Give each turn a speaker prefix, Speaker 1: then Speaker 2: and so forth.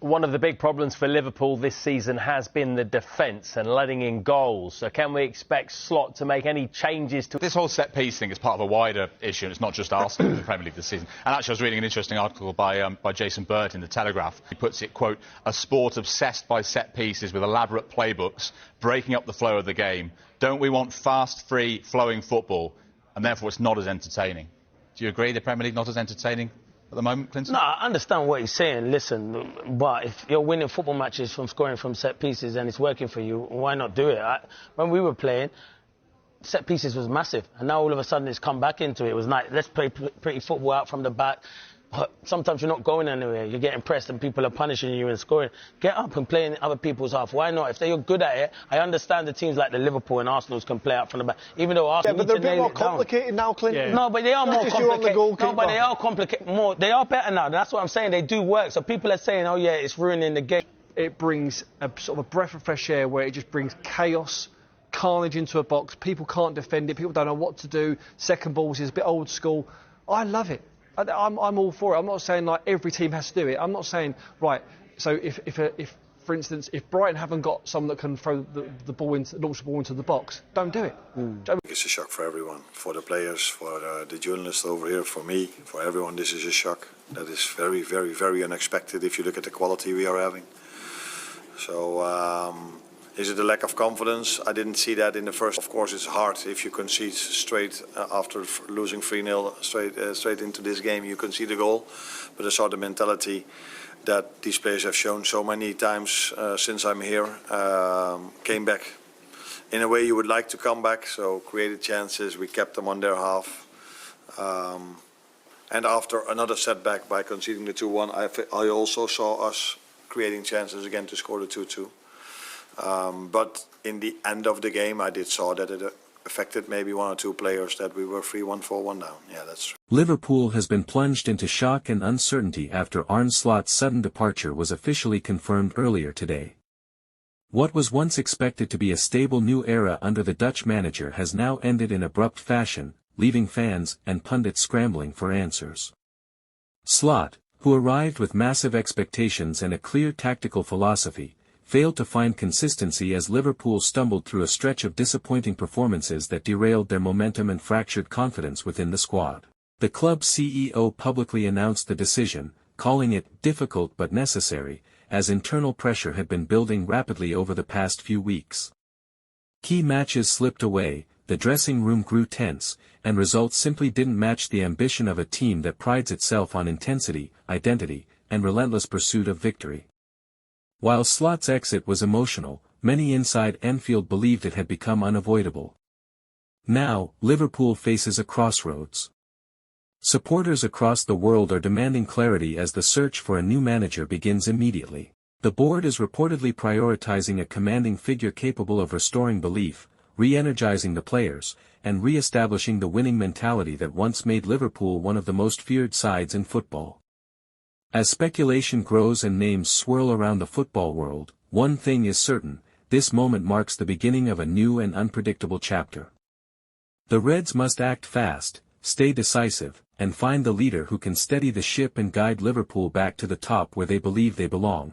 Speaker 1: One of the big problems for Liverpool this season has been the defence and letting in goals. So can we expect Slot to make any changes to...
Speaker 2: This whole set-piece thing is part of a wider issue, and it's not just Arsenal in the Premier League this season. And actually I was reading an interesting article by Jason Bird in The Telegraph. He puts it, quote, a sport obsessed by set-pieces with elaborate playbooks, breaking up the flow of the game. Don't we want fast, free, flowing football? And therefore it's not as entertaining. Do you agree the Premier League not as entertaining at the moment, Clinton?
Speaker 3: No, I understand what he's saying. Listen, but if you're winning football matches from scoring from set pieces and it's working for you, why not do it? When we were playing, set pieces was massive, and now all of a sudden it's come back into it. It was like, let's play pretty football out from the back. But sometimes you're not going anywhere. You're getting pressed and people are punishing you and scoring. Get up and play in other people's half. Why not? If they're good at it, I understand the teams like the Liverpool and Arsenal can play out from the back. Even though Arsenal...
Speaker 4: Yeah, but they're a bit more complicated now, Clinton.
Speaker 3: Yeah. No, but they are more complicated.
Speaker 4: No,
Speaker 3: but they are complicated more. They are better now. That's what I'm saying. They do work. So people are saying, oh yeah, it's ruining the game.
Speaker 5: It brings a sort of a breath of fresh air where it just brings chaos, carnage into a box. People can't defend it. People don't know what to do. Second balls is a bit old school. I love it. I'm all for it. I'm not saying like every team has to do it. I'm not saying, right, so if for instance, if Brighton haven't got someone that can throw the ball into, launch the ball into the box, don't do it.
Speaker 6: It's a shock for everyone, for the players, for the journalists over here, for me, for everyone. This is a shock. That is very, very, very unexpected if you look at the quality we are having. So, is it a lack of confidence? I didn't see that in the first. Of course, it's hard if you concede straight after losing 3-0 straight into this game. You concede a goal, but I saw the mentality that these players have shown so many times since I'm here. Came back in a way you would like to come back. So created chances. We kept them on their half. And after another setback by conceding the 2-1, I also saw us creating chances again to score the 2-2. But in the end of the game, I did saw that it affected maybe one or two players that we were 3-1, 4-1 down. Yeah, that's true.
Speaker 7: Liverpool has been plunged into shock and uncertainty after Arne Slot's sudden departure was officially confirmed earlier today. What was once expected to be a stable new era under the Dutch manager has now ended in abrupt fashion, leaving fans and pundits scrambling for answers. Slot, who arrived with massive expectations and a clear tactical philosophy, failed to find consistency as Liverpool stumbled through a stretch of disappointing performances that derailed their momentum and fractured confidence within the squad. The club's CEO publicly announced the decision, calling it difficult but necessary, as internal pressure had been building rapidly over the past few weeks. Key matches slipped away, the dressing room grew tense, and results simply didn't match the ambition of a team that prides itself on intensity, identity, and relentless pursuit of victory. While Slot's exit was emotional, many inside Anfield believed it had become unavoidable. Now, Liverpool faces a crossroads. Supporters across the world are demanding clarity as the search for a new manager begins immediately. The board is reportedly prioritizing a commanding figure capable of restoring belief, re-energizing the players, and re-establishing the winning mentality that once made Liverpool one of the most feared sides in football. As speculation grows and names swirl around the football world, one thing is certain: this moment marks the beginning of a new and unpredictable chapter. The Reds must act fast, stay decisive, and find the leader who can steady the ship and guide Liverpool back to the top where they believe they belong.